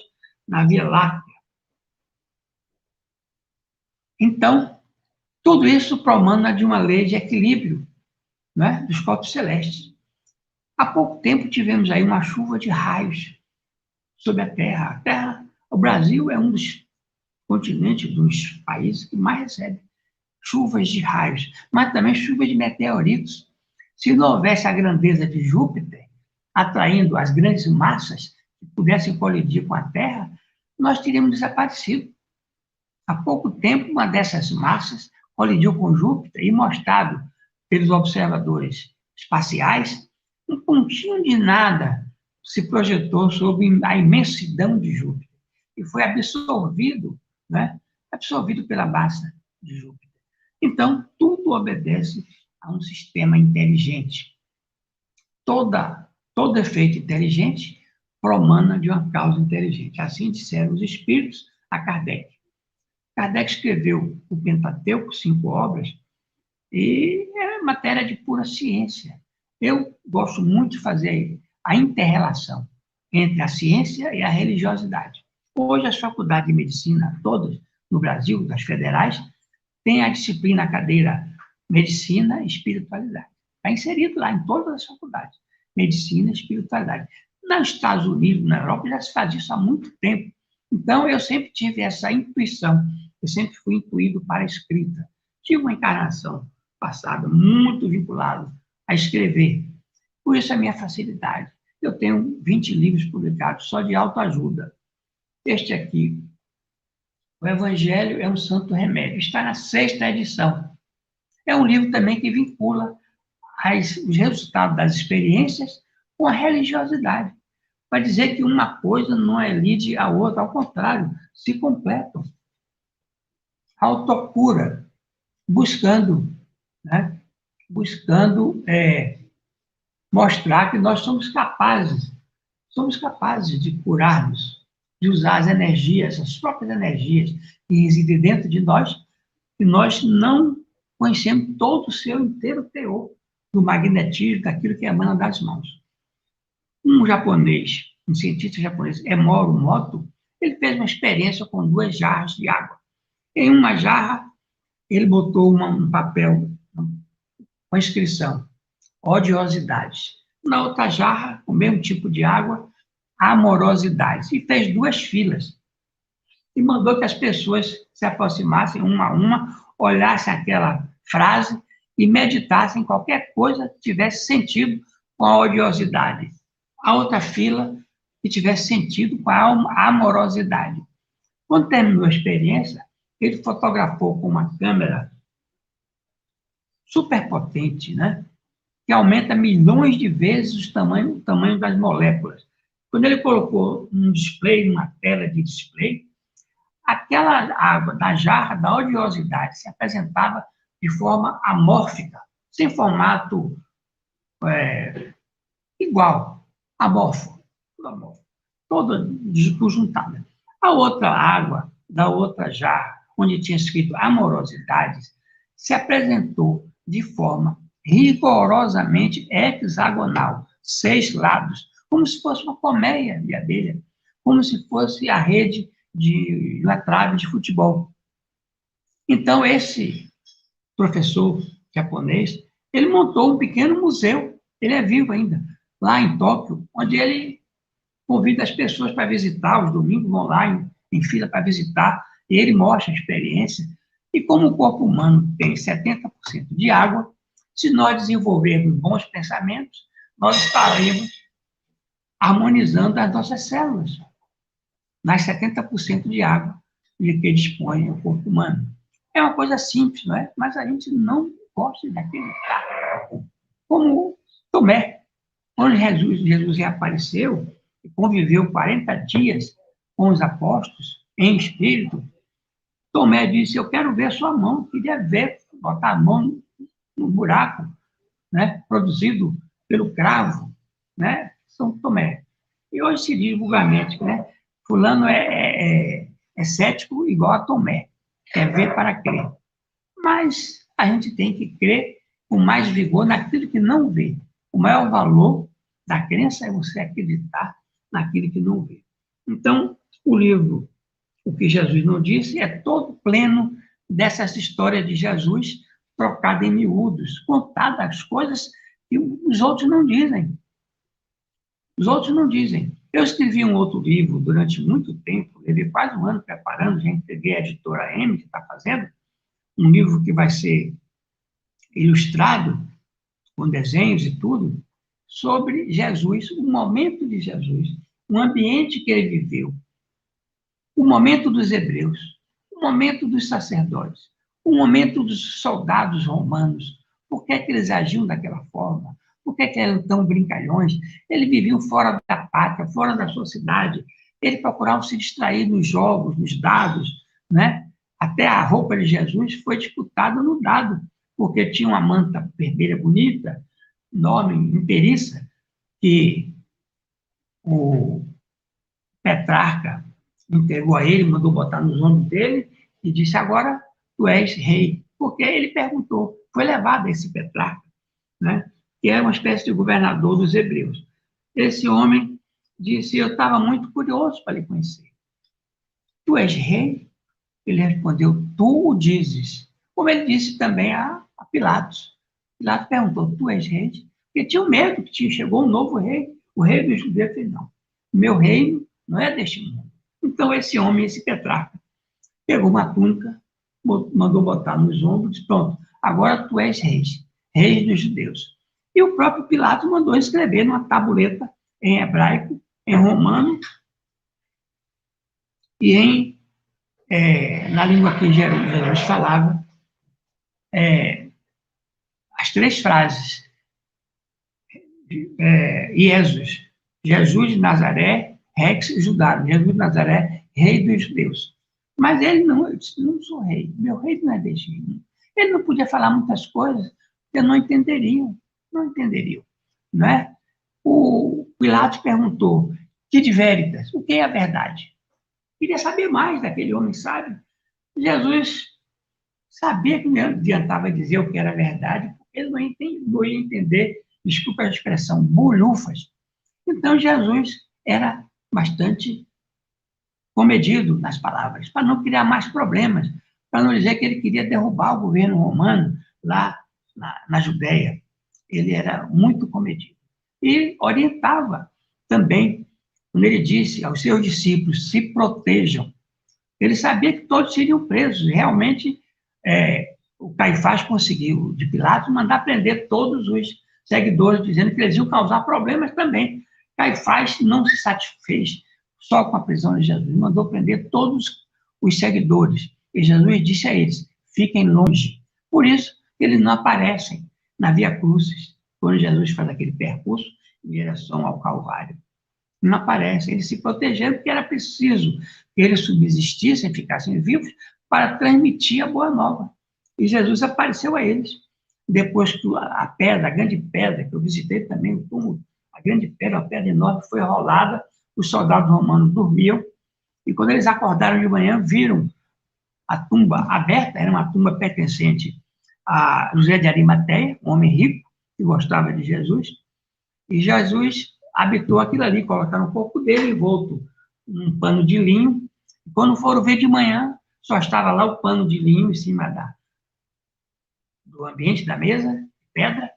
na Via Láctea. Então, tudo isso promana de uma lei de equilíbrio, né, dos corpos celestes. Há pouco tempo tivemos aí uma chuva de raios sobre a Terra. O Brasil é um dos continentes, dos países que mais recebe chuvas de raios, mas também chuvas de meteoritos. Se não houvesse a grandeza de Júpiter, atraindo as grandes massas que pudessem colidir com a Terra, nós teríamos desaparecido. Há pouco tempo, uma dessas massas colidiu com Júpiter e mostrado pelos observadores espaciais, um pontinho de nada se projetou sobre a imensidão de Júpiter e foi absorvido, né, absorvido pela massa de Júpiter. Então, tudo obedece a um sistema inteligente. Todo efeito inteligente promana de uma causa inteligente. Assim disseram os espíritos a Kardec. Kardec escreveu o Pentateuco, 5 obras, e é matéria de pura ciência. Eu gosto muito de fazer a inter-relação entre a ciência e a religiosidade. Hoje, as faculdades de medicina, todas no Brasil, das federais, têm a disciplina, a cadeira Medicina e Espiritualidade. Está inserido lá em todas as faculdades. Medicina e Espiritualidade. Nos Estados Unidos, na Europa, já se faz isso há muito tempo. Então, eu sempre tive essa intuição. Eu sempre fui intuído para a escrita. Tive uma encarnação passada muito vinculada a escrever. Por isso a minha facilidade. Eu tenho 20 livros publicados só de autoajuda. Este aqui, O Evangelho é um Santo Remédio, está na 6ª edição. É um livro também que vincula os resultados das experiências com a religiosidade. Para dizer que uma coisa não é lide a outra, ao contrário, se completam. Autocura, buscando, né? Buscando mostrar que nós somos capazes de curar-nos, de usar as energias, as próprias energias que residem dentro de nós, e nós não conhecemos todo o seu inteiro teor do magnetismo, daquilo que emana das mãos. Um japonês, um cientista japonês, Emoru Moto, ele fez uma experiência com 2 jarras de água. Em uma jarra, ele botou um papel com a inscrição odiosidades. Na outra jarra, o mesmo tipo de água, amorosidades. E fez 2 filas. E mandou que as pessoas se aproximassem uma a uma, olhassem aquela frase e meditassem em qualquer coisa que tivesse sentido com a odiosidade. A outra fila que tivesse sentido com a amorosidade. Quando terminou a experiência, ele fotografou com uma câmera superpotente, né? Que aumenta milhões de vezes o tamanho das moléculas. Quando ele colocou um display, uma tela de display, aquela água da jarra da odiosidade se apresentava de forma amórfica, sem formato igual, amorfo, toda desconjuntada. A outra água, da outra jarra, onde tinha escrito amorosidades, se apresentou de forma rigorosamente hexagonal, 6 lados, como se fosse uma colmeia de abelha, como se fosse a rede de uma trave de futebol. Então, esse professor japonês, ele montou um pequeno museu, ele é vivo ainda, lá em Tóquio, onde ele convida as pessoas para visitar, os domingos vão lá em fila para visitar, e ele mostra a experiência. E como o corpo humano tem 70% de água, se nós desenvolvermos bons pensamentos, nós estaremos harmonizando as nossas células, nas 70% de água de que dispõe o corpo humano. É uma coisa simples, não é? Mas a gente não gosta de acreditar. Como Tomé, quando Jesus reapareceu e conviveu 40 dias com os apóstolos em espírito, Tomé disse: eu quero ver sua mão, queria ver, botar a mão no buraco, né, produzido pelo cravo, né, São Tomé. E hoje se diz vulgarmente, né, fulano é cético igual a Tomé, quer ver para crer. Mas a gente tem que crer com mais vigor naquilo que não vê. O maior valor da crença é você acreditar naquilo que não vê. Então, o livro O que Jesus não disse é todo pleno dessas histórias de Jesus trocada em miúdos, contada as coisas que os outros não dizem. Os outros não dizem. Eu escrevi um outro livro durante muito tempo, levei quase um ano preparando, já entreguei a editora M, que está fazendo, um livro que vai ser ilustrado, com desenhos e tudo, sobre Jesus, o momento de Jesus, o ambiente que ele viveu, o momento dos hebreus, o momento dos sacerdotes, o momento dos soldados romanos. Por que eles agiam daquela forma? Por que eram tão brincalhões? Eles viviam fora da pátria, fora da sua cidade. Eles procuravam se distrair nos jogos, nos dados, né? Até a roupa de Jesus foi disputada no dado, porque tinha uma manta vermelha bonita, enorme, inteiriça, que o Petrarca entregou a ele, mandou botar nos ombros dele e disse: agora tu és rei. Porque ele perguntou, foi levado a esse Petrarca, né, que era uma espécie de governador dos hebreus. Esse homem disse: eu estava muito curioso para lhe conhecer. Tu és rei? Ele respondeu: tu o dizes. Como ele disse também a Pilatos. Pilatos perguntou: tu és rei? Porque tinha medo que chegou um novo rei. O rei dos judeus disse: não, meu reino não é deste mundo. Então esse homem, esse Petrarca, pegou uma túnica, mandou botar nos ombros, pronto, agora tu és rei, rei dos judeus. E o próprio Pilatos mandou escrever numa tabuleta em hebraico, em romano e na língua que Jesus falava, as 3 frases. Jesus, Jesus de Nazaré, Rex Judá, Jesus de Nazaré, rei dos judeus. Mas ele não, eu disse: não sou rei, meu rei não é deste reino. Ele não podia falar muitas coisas, porque não entenderiam, não é? O Pilatos perguntou: que de veritas? O que é a verdade? Queria saber mais daquele homem sábio. Jesus sabia que não adiantava dizer o que era verdade, porque ele não ia entender, desculpa a expressão, bolhufas. Então, Jesus era bastante comedido nas palavras, para não criar mais problemas, para não dizer que ele queria derrubar o governo romano lá na Judéia. Ele era muito comedido. E orientava também, quando ele disse aos seus discípulos: se protejam. Ele sabia que todos seriam presos. Realmente, o Caifás conseguiu, de Pilatos, mandar prender todos os seguidores, dizendo que eles iam causar problemas também. Caifás não se satisfez só com a prisão de Jesus, mandou prender todos os seguidores. E Jesus disse a eles: fiquem longe. Por isso, eles não aparecem na Via Crucis, quando Jesus faz aquele percurso em direção ao Calvário. Não aparecem. Eles se protegeram porque era preciso que eles subsistissem, ficassem vivos, para transmitir a boa nova. E Jesus apareceu a eles. Depois que a pedra, a grande pedra, que eu visitei também, o túmulo, a grande pedra, a pedra enorme, foi rolada, os soldados romanos dormiam, E quando eles acordaram de manhã, viram a tumba aberta, era uma tumba pertencente a José de Arimateia, um homem rico, que gostava de Jesus, e Jesus habitou aquilo ali, colocaram um pouco dele envolto num pano de linho. E quando foram ver de manhã, só estava lá o pano de linho em cima do ambiente da mesa, pedra,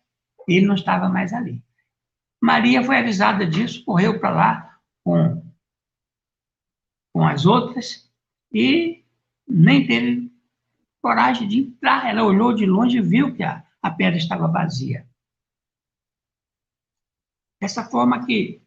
e ele não estava mais ali. Maria foi avisada disso, correu para lá com as outras e nem teve coragem de entrar. Ela olhou de longe e viu que a pedra estava vazia. Dessa forma que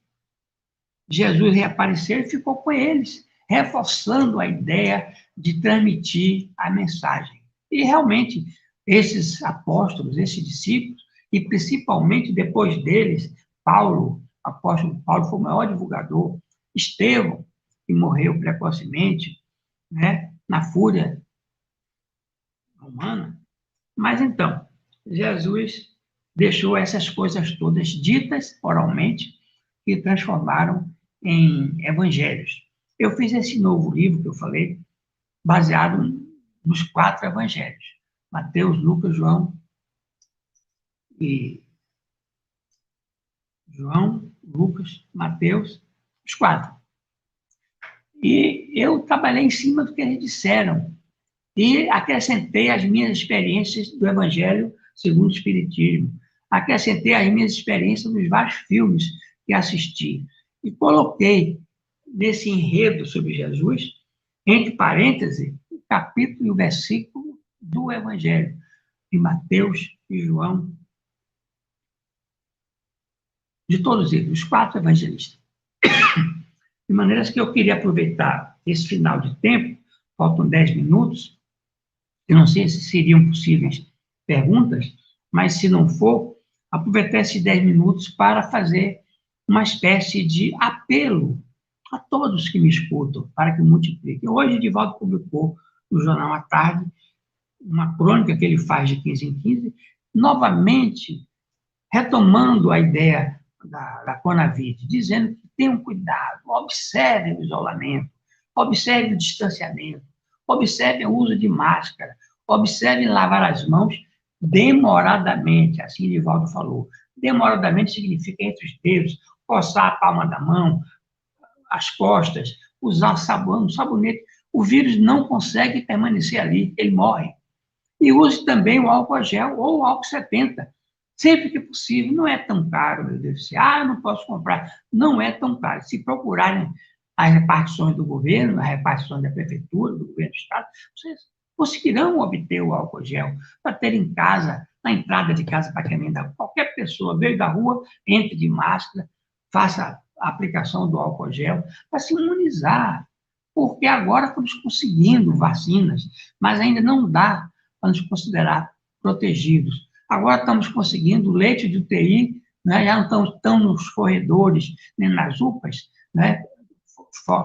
Jesus reapareceu e ficou com eles, reforçando a ideia de transmitir a mensagem. E realmente, esses apóstolos, esses discípulos, e principalmente depois deles, Paulo, o apóstolo Paulo foi o maior divulgador, Estevão, que morreu precocemente, né, na fúria romana. Mas então, Jesus deixou essas coisas todas ditas oralmente que transformaram em evangelhos. Eu fiz esse novo livro que eu falei, baseado nos 4 evangelhos: Mateus, Lucas, João, Lucas, Mateus, os 4. E eu trabalhei em cima do que eles disseram e acrescentei as minhas experiências do Evangelho segundo o Espiritismo, acrescentei as minhas experiências dos vários filmes que assisti e coloquei nesse enredo sobre Jesus, entre parênteses, o capítulo e o versículo do Evangelho de Mateus e João, de todos eles, os 4 evangelistas. De maneiras que eu queria aproveitar esse final de tempo, faltam 10 minutos, eu não sei se seriam possíveis perguntas, mas se não for, aproveitar esses 10 minutos para fazer uma espécie de apelo a todos que me escutam, para que multipliquem. Hoje, Edivaldo publicou no Jornal à Tarde uma crônica que ele faz de 15 em 15, novamente retomando a ideia da Conavide, dizendo que tenham cuidado, observem o isolamento, observem o distanciamento, observem o uso de máscara, observem lavar as mãos demoradamente, assim Edivaldo falou. Demoradamente significa entre os dedos, coçar a palma da mão, as costas, usar sabão, sabonete. O vírus não consegue permanecer ali, ele morre. E use também o álcool gel ou o álcool 70, sempre que possível. Não é tão caro, meu Deus do céu. Ah, eu não posso comprar. Não é tão caro. Se procurarem as repartições do governo, as repartições da prefeitura, do governo do estado, vocês conseguirão obter o álcool gel para ter em casa, na entrada de casa, para quem da qualquer pessoa veio da rua, entre de máscara, faça a aplicação do álcool gel para se imunizar. Porque agora estamos conseguindo vacinas, mas ainda não dá para nos considerar protegidos. Agora estamos conseguindo leite de UTI, né, já não estão nos corredores, nem nas UPAs, né,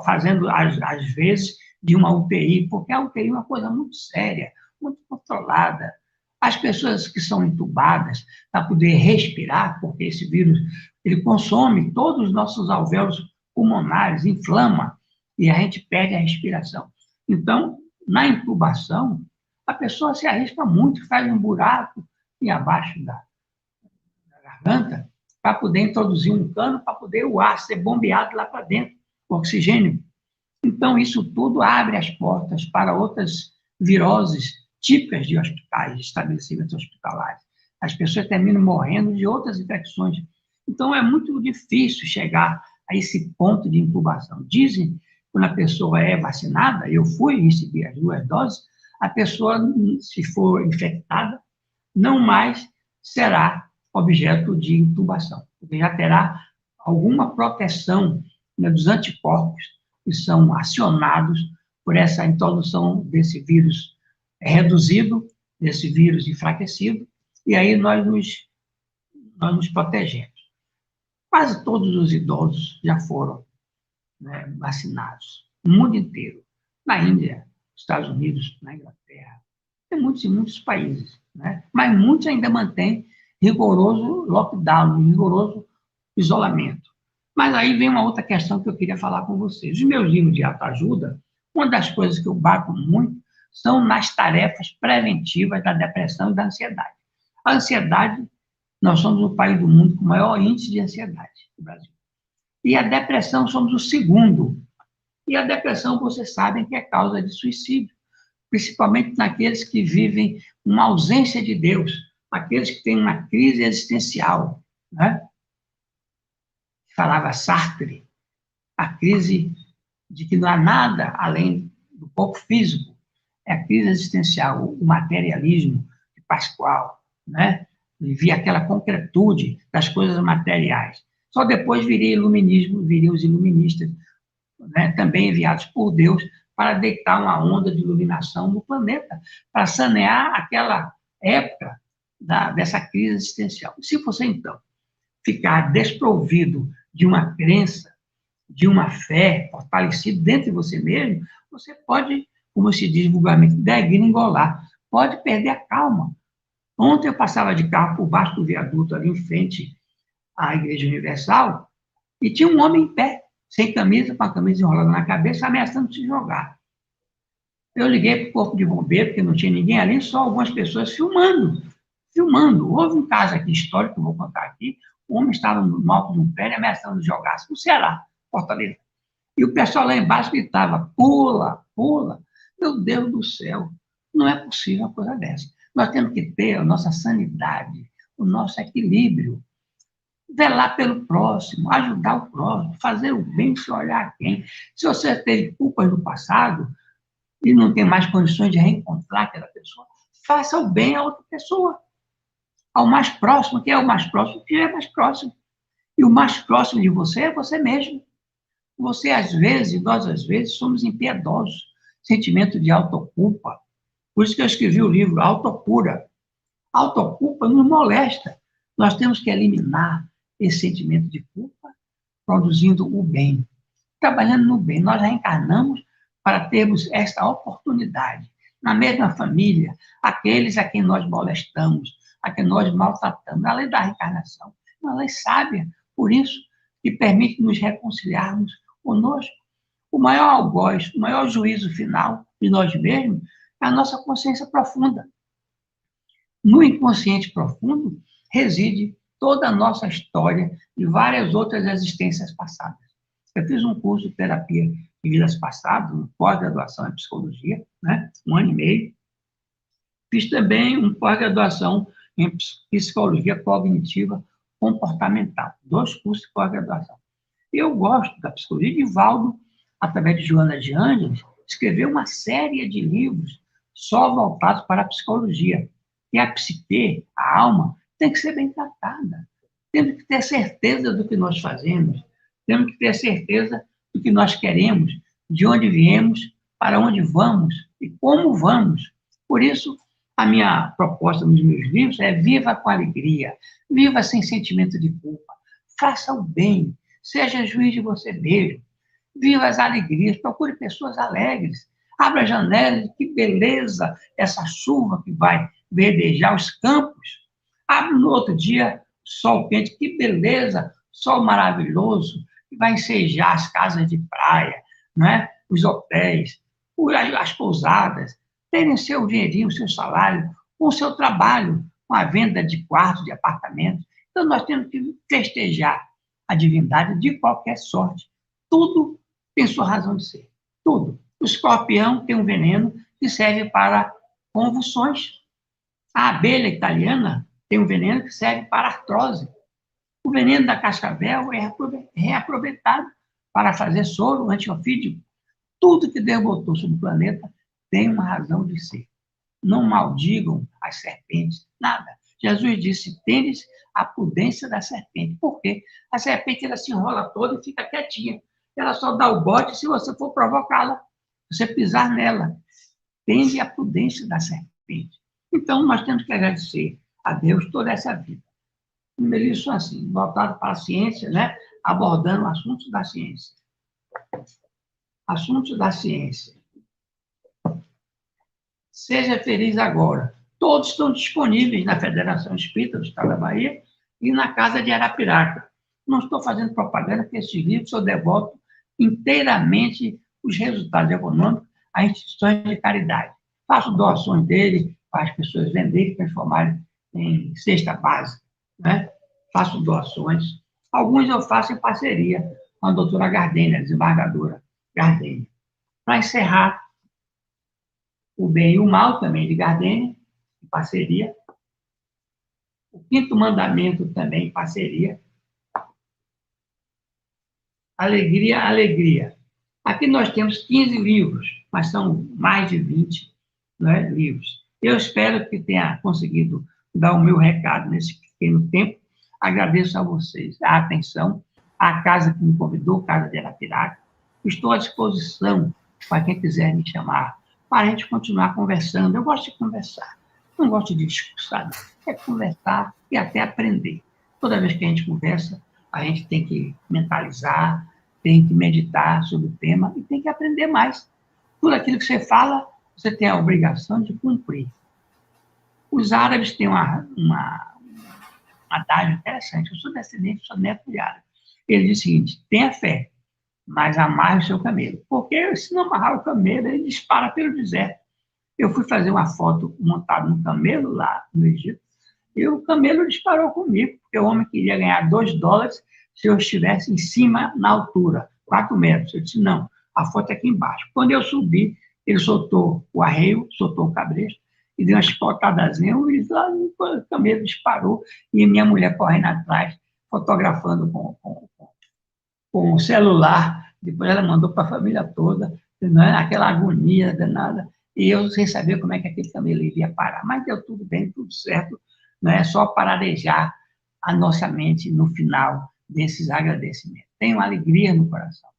fazendo, às vezes, de uma UTI, porque a UTI é uma coisa muito séria, muito controlada. As pessoas que são entubadas para poder respirar, porque esse vírus ele consome todos os nossos alvéolos pulmonares, inflama, e a gente perde a respiração. Então, na intubação, a pessoa se arrisca muito, faz um buraco e abaixo da garganta para poder introduzir um cano, para poder o ar ser bombeado lá para dentro, o oxigênio. Então, isso tudo abre as portas para outras viroses típicas de hospitais, de estabelecimentos hospitalares. As pessoas terminam morrendo de outras infecções. Então, é muito difícil chegar a esse ponto de intubação. Dizem, quando a pessoa é vacinada, eu fui receber as 2 doses, a pessoa, se for infectada, não mais será objeto de intubação, porque já terá alguma proteção, né, dos anticorpos que são acionados por essa introdução desse vírus reduzido, desse vírus enfraquecido, e aí nós nos protegemos. Quase todos os idosos já foram, né, vacinados, no mundo inteiro, na Índia, nos Estados Unidos, na Inglaterra, tem muitos e muitos países, né? Mas muitos ainda mantêm rigoroso lockdown, rigoroso isolamento. Mas aí vem uma outra questão que eu queria falar com vocês. Os meus livros de autoajuda, uma das coisas que eu bato muito são nas tarefas preventivas da depressão e da ansiedade. A ansiedade, nós somos o país do mundo com o maior índice de ansiedade, o Brasil. E a depressão, somos o segundo. E a depressão, vocês sabem que é causa de suicídio, principalmente naqueles que vivem uma ausência de Deus, aqueles que têm uma crise existencial, né? Falava Sartre, a crise de que não há nada além do corpo físico, é a crise existencial, o materialismo de Pascal, né? Vivia aquela concretude das coisas materiais. Só depois viria iluminismo, viriam os iluministas, né? Também enviados por Deus para deitar uma onda de iluminação no planeta, para sanear aquela época dessa crise existencial. Se você, então, ficar desprovido de uma crença, de uma fé fortalecida dentro de você mesmo, você pode, como se diz vulgarmente, degringolar, pode perder a calma. Ontem eu passava de carro por baixo do viaduto, ali em frente à Igreja Universal, e tinha um homem em pé, sem camisa, com a camisa enrolada na cabeça, ameaçando se jogar. Eu liguei para o corpo de bombeiro, porque não tinha ninguém ali, só algumas pessoas filmando. Houve um caso aqui histórico, que eu vou contar aqui, o homem estava no alto de um prédio ameaçando jogar-se no Ceará, Fortaleza. E o pessoal lá embaixo gritava, pula, pula. Meu Deus do céu, não é possível uma coisa dessa. Nós temos que ter a nossa sanidade, o nosso equilíbrio, velar pelo próximo, ajudar o próximo, fazer o bem sem olhar a quem. Se você teve culpas no passado e não tem mais condições de reencontrar aquela pessoa, faça o bem a outra pessoa, ao mais próximo, que é o mais próximo, que é mais próximo. E o mais próximo de você é você mesmo. Você, às vezes, nós, às vezes, somos impiedosos, sentimento de autoculpa. Por isso que eu escrevi o livro Autocura. A autoculpa nos molesta. Nós temos que eliminar esse sentimento de culpa, produzindo o bem, trabalhando no bem. Nós reencarnamos para termos esta oportunidade. Na mesma família, aqueles a quem nós molestamos, a quem nós maltratamos, a lei da reencarnação, uma lei sábia, por isso, que permite nos reconciliarmos conosco. O maior algoz, o maior juízo final de nós mesmos é a nossa consciência profunda. No inconsciente profundo reside toda a nossa história e várias outras existências passadas. Eu fiz um curso de terapia de vidas passadas, uma pós-graduação em psicologia, né? 1 ano e meio. Fiz também uma pós-graduação em psicologia cognitiva comportamental, 2 cursos de pós-graduação. Eu gosto da psicologia. Divaldo, através de Joana de Ângeles, escreveu uma série de livros só voltados para a psicologia. E a psique, a alma, tem que ser bem tratada. Temos que ter certeza do que nós fazemos, temos que ter certeza do que nós queremos, de onde viemos, para onde vamos e como vamos. Por isso, a minha proposta nos meus livros é viva com alegria, viva sem sentimento de culpa, faça o bem, seja juiz de você mesmo, viva as alegrias, procure pessoas alegres, abra a janela, que beleza essa chuva que vai verdejar os campos, abre no outro dia sol quente, que beleza, sol maravilhoso, que vai ensejar as casas de praia, né? Os hotéis, as pousadas, terem seu dinheirinho, seu salário, com o seu trabalho, com a venda de quartos, de apartamentos. Então, nós temos que festejar a divindade de qualquer sorte. Tudo tem sua razão de ser. Tudo. O escorpião tem um veneno que serve para convulsões. A abelha italiana tem um veneno que serve para artrose. O veneno da cascavel é reaproveitado para fazer soro antiofídico. Tudo que Deus botou sobre o planeta tem uma razão de ser. Não maldigam as serpentes, nada. Jesus disse, tendes a prudência da serpente. Por quê? A serpente ela se enrola toda e fica quietinha. Ela só dá o bote se você for provocá-la, você pisar nela. Tende a prudência da serpente. Então, nós temos que agradecer a Deus toda essa vida. Isso assim, voltado para a ciência, né? Abordando assuntos da ciência. Assuntos da ciência. Seja feliz agora. Todos estão disponíveis na Federação Espírita do Estado da Bahia e na Casa de Arapiraca. Não estou fazendo propaganda, porque esses livros eu devoto inteiramente os resultados econômicos a instituições de caridade. Faço doações dele para as pessoas venderem, transformarem em cesta básica, né? Faço doações. Alguns eu faço em parceria com a doutora Gardênia, a desembargadora Gardênia. Para encerrar, o bem e o mal também de Gardênia, em parceria. O quinto mandamento também em parceria. Alegria, alegria. Aqui nós temos 15 livros, mas são mais de 20, né, livros. Eu espero que tenha conseguido dar o meu recado nesse pequeno tempo. Agradeço a vocês a atenção, à casa que me convidou, Casa de Arapiraca. Estou à disposição para quem quiser me chamar, para a gente continuar conversando. Eu gosto de conversar, não gosto de discursar, é conversar e até aprender. Toda vez que a gente conversa, a gente tem que mentalizar, tem que meditar sobre o tema e tem que aprender mais. Tudo aquilo que você fala, você tem a obrigação de cumprir. Os árabes têm uma adágio interessante. Eu sou descendente, sou neto de árabe. Ele diz o seguinte: tenha fé, mas amarre o seu camelo. Porque se não amarrar o camelo, ele dispara pelo deserto. Eu fui fazer uma foto montada num camelo lá no Egito, e o camelo disparou comigo, porque o homem queria ganhar $2 se eu estivesse em cima, na altura, 4 metros. Eu disse, não, a foto é aqui embaixo. Quando eu subi, ele soltou o arreio, soltou o cabresto, e deu uma chipotadazinha, e lá o camelo disparou, e minha mulher correndo atrás, fotografando com o celular. Depois ela mandou para a família toda, né, aquela agonia danada, e eu sem saber como é que aquele camelo iria parar. Mas deu tudo bem, tudo certo, não é só pararejar a nossa mente no final desses agradecimentos. Tenho alegria no coração.